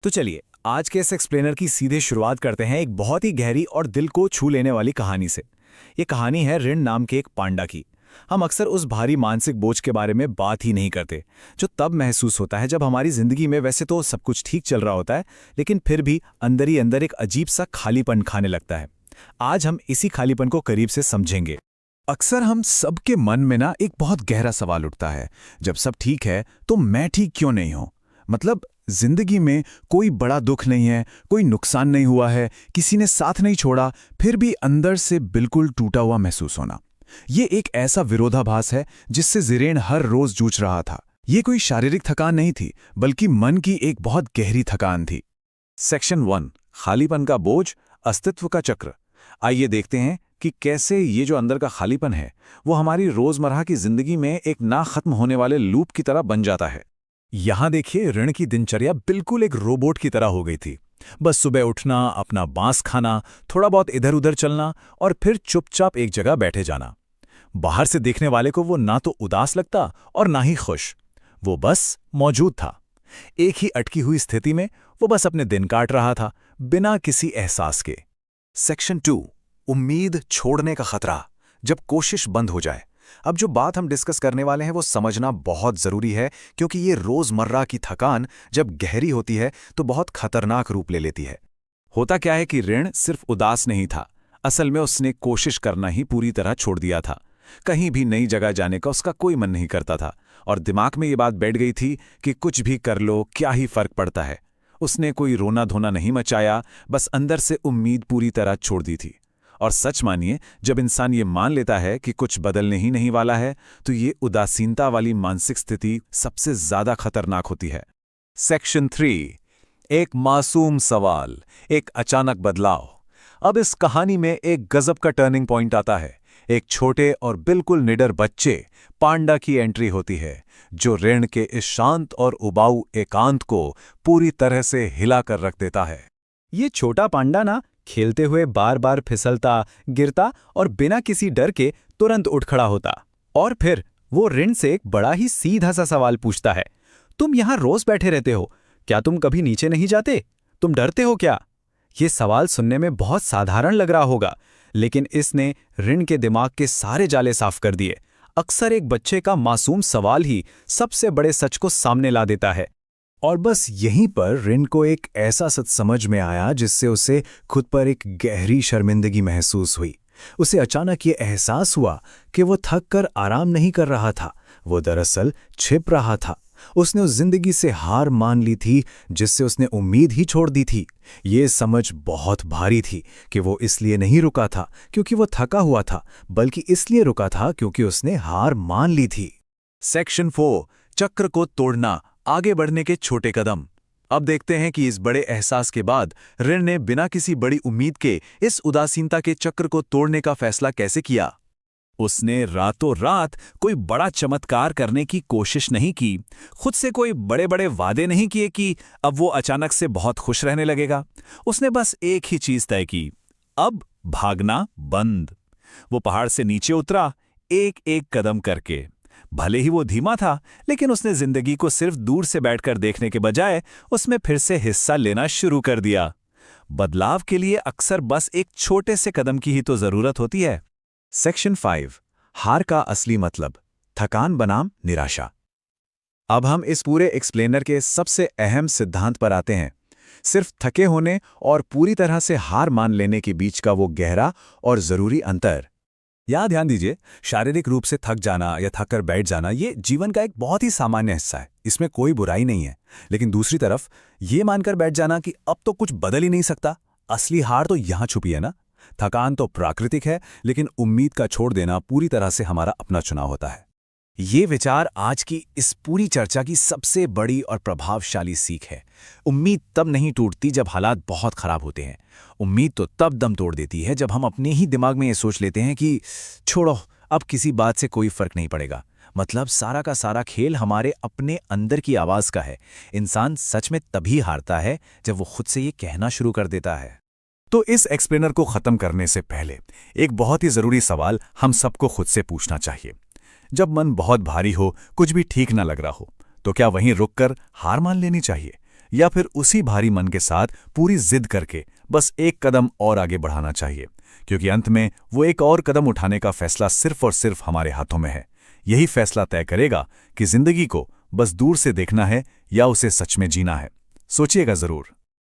तो चलिए आज के इस एक्सप्लेनर की सीधे शुरुआत करते हैं एक बहुत ही गहरी और दिल को छू लेने वाली कहानी से। ये कहानी है ऋण नाम के एक पांडा की। हम अक्सर उस भारी मानसिक बोझ के बारे में बात ही नहीं करते जो तब महसूस होता है जब हमारी जिंदगी में वैसे तो सब कुछ ठीक चल रहा होता है, लेकिन फिर भी अंदर ही अंदर एक अजीब सा खालीपन खाने लगता है। आज हम इसी खालीपन को करीब से समझेंगे। अक्सर हम सबके मन में ना एक बहुत गहरा सवाल उठता है, जब सब ठीक है तो मैं ठीक क्यों नहीं हूं। मतलब जिंदगी में कोई बड़ा दुख नहीं है, कोई नुकसान नहीं हुआ है, किसी ने साथ नहीं छोड़ा, फिर भी अंदर से बिल्कुल टूटा हुआ महसूस होना। ये एक ऐसा विरोधाभास है जिससे ज़िरेन हर रोज जूझ रहा था। ये कोई शारीरिक थकान नहीं थी, बल्कि मन की एक बहुत गहरी थकान थी। सेक्शन 1, खालीपन का बोझ, अस्तित्व का चक्र। आइए देखते हैं कि कैसे ये जो अंदर का खालीपन है वो हमारी रोजमर्रा की जिंदगी में एक ना खत्म होने वाले लूप की तरह बन जाता है। यहां देखिए, ऋण की दिनचर्या बिल्कुल एक रोबोट की तरह हो गई थी। बस सुबह उठना, अपना बांस खाना, थोड़ा बहुत इधर उधर चलना और फिर चुपचाप एक जगह बैठे जाना। बाहर से देखने वाले को वो ना तो उदास लगता और ना ही खुश। वो बस मौजूद था। एक ही अटकी हुई स्थिति में वो बस अपने दिन काट रहा था, बिना किसी एहसास के। सेक्शन 2, उम्मीद छोड़ने का खतरा, जब कोशिश बंद हो जाए। अब जो बात हम डिस्कस करने वाले हैं वो समझना बहुत जरूरी है, क्योंकि ये रोजमर्रा की थकान जब गहरी होती है तो बहुत खतरनाक रूप ले लेती है। होता क्या है कि ऋण सिर्फ उदास नहीं था, असल में उसने कोशिश करना ही पूरी तरह छोड़ दिया था। कहीं भी नई जगह जाने का उसका कोई मन नहीं करता था और दिमाग में ये बात बैठ गई थी कि कुछ भी कर लो, क्या ही फर्क पड़ता है। उसने कोई रोना धोना नहीं मचाया, बस अंदर से उम्मीद पूरी तरह छोड़ दी थी। और सच मानिए, जब इंसान ये मान लेता है कि कुछ बदलने ही नहीं वाला है, तो ये उदासीनता वाली मानसिक स्थिति सबसे ज्यादा खतरनाक होती है। सेक्शन 3, एक मासूम सवाल, एक अचानक बदलाव। अब इस कहानी में एक गजब का टर्निंग पॉइंट आता है। एक छोटे और बिल्कुल निडर बच्चे पांडा की एंट्री होती है, जो ऋण के इस शांत और उबाऊ एकांत को पूरी तरह से हिला कर रख देता है। ये छोटा पांडा ना खेलते हुए बार बार फिसलता, गिरता और बिना किसी डर के तुरंत उठ खड़ा होता। और फिर वो ऋण से एक बड़ा ही सीधा सा सवाल पूछता है, तुम यहां रोज बैठे रहते हो, क्या तुम कभी नीचे नहीं जाते? तुम डरते हो क्या? ये सवाल सुनने में बहुत साधारण लग रहा होगा, लेकिन इसने ऋण के दिमाग के सारे जाले साफ कर दिए। अक्सर एक बच्चे का मासूम सवाल ही सबसे बड़े सच को सामने ला देता है। और बस यहीं पर ऋण को एक ऐसा सच समझ में आया जिससे उसे खुद पर एक गहरी शर्मिंदगी महसूस हुई। उसे अचानक ये एहसास हुआ कि वो थक कर आराम नहीं कर रहा था, वो दरअसल छिप रहा था। उसने उस जिंदगी से हार मान ली थी जिससे उसने उम्मीद ही छोड़ दी थी। ये समझ बहुत भारी थी कि वो इसलिए नहीं रुका था क्योंकि वो थका हुआ था, बल्कि इसलिए रुका था क्योंकि उसने हार मान ली थी। सेक्शन 4, चक्र को तोड़ना, आगे बढ़ने के छोटे कदम। अब देखते हैं कि इस बड़े एहसास के बाद ऋण ने बिना किसी बड़ी उम्मीद के इस उदासीनता के चक्र को तोड़ने का फैसला कैसे किया। उसने रातों रात कोई बड़ा चमत्कार करने की कोशिश नहीं की, खुद से कोई बड़े बड़े वादे नहीं किए कि अब वो अचानक से बहुत खुश रहने लगेगा। उसने बस एक ही चीज तय की, अब भागना बंद। वो पहाड़ से नीचे उतरा, एक एक कदम करके। भले ही वो धीमा था, लेकिन उसने जिंदगी को सिर्फ दूर से बैठकर देखने के बजाय उसमें फिर से हिस्सा लेना शुरू कर दिया। बदलाव के लिए अक्सर बस एक छोटे से कदम की ही तो जरूरत होती है। सेक्शन 5, हार का असली मतलब, थकान बनाम निराशा। अब हम इस पूरे एक्सप्लेनर के सबसे अहम सिद्धांत पर आते हैं, सिर्फ थके होने और पूरी तरह से हार मान लेने के बीच का वो गहरा और जरूरी अंतर। यहाँ ध्यान दीजिए, शारीरिक रूप से थक जाना या थक कर बैठ जाना ये जीवन का एक बहुत ही सामान्य हिस्सा है, इसमें कोई बुराई नहीं है। लेकिन दूसरी तरफ ये मानकर बैठ जाना कि अब तो कुछ बदल ही नहीं सकता, असली हार तो यहाँ छुपी है ना। थकान तो प्राकृतिक है, लेकिन उम्मीद का छोड़ देना पूरी तरह से हमारा अपना चुनाव होता है। ये विचार आज की इस पूरी चर्चा की सबसे बड़ी और प्रभावशाली सीख है। उम्मीद तब नहीं टूटती जब हालात बहुत खराब होते हैं। उम्मीद तो तब दम तोड़ देती है जब हम अपने ही दिमाग में ये सोच लेते हैं कि छोड़ो, अब किसी बात से कोई फर्क नहीं पड़ेगा। मतलब सारा का सारा खेल हमारे अपने अंदर की आवाज का है। इंसान सच में तभी हारता है जब वो खुद से ये कहना शुरू कर देता है। तो इस एक्सप्लेनर को खत्म करने से पहले एक बहुत ही जरूरी सवाल हम सबको खुद से पूछना चाहिए। जब मन बहुत भारी हो, कुछ भी ठीक ना लग रहा हो, तो क्या वहीं रुककर हार मान लेनी चाहिए या फिर उसी भारी मन के साथ पूरी जिद करके बस एक कदम और आगे बढ़ाना चाहिए, क्योंकि अंत में वो एक और कदम उठाने का फैसला सिर्फ और सिर्फ हमारे हाथों में है। यही फैसला तय करेगा कि जिंदगी को बस दूर से देखना है या उसे सच में जीना है। सोचिएगा जरूर।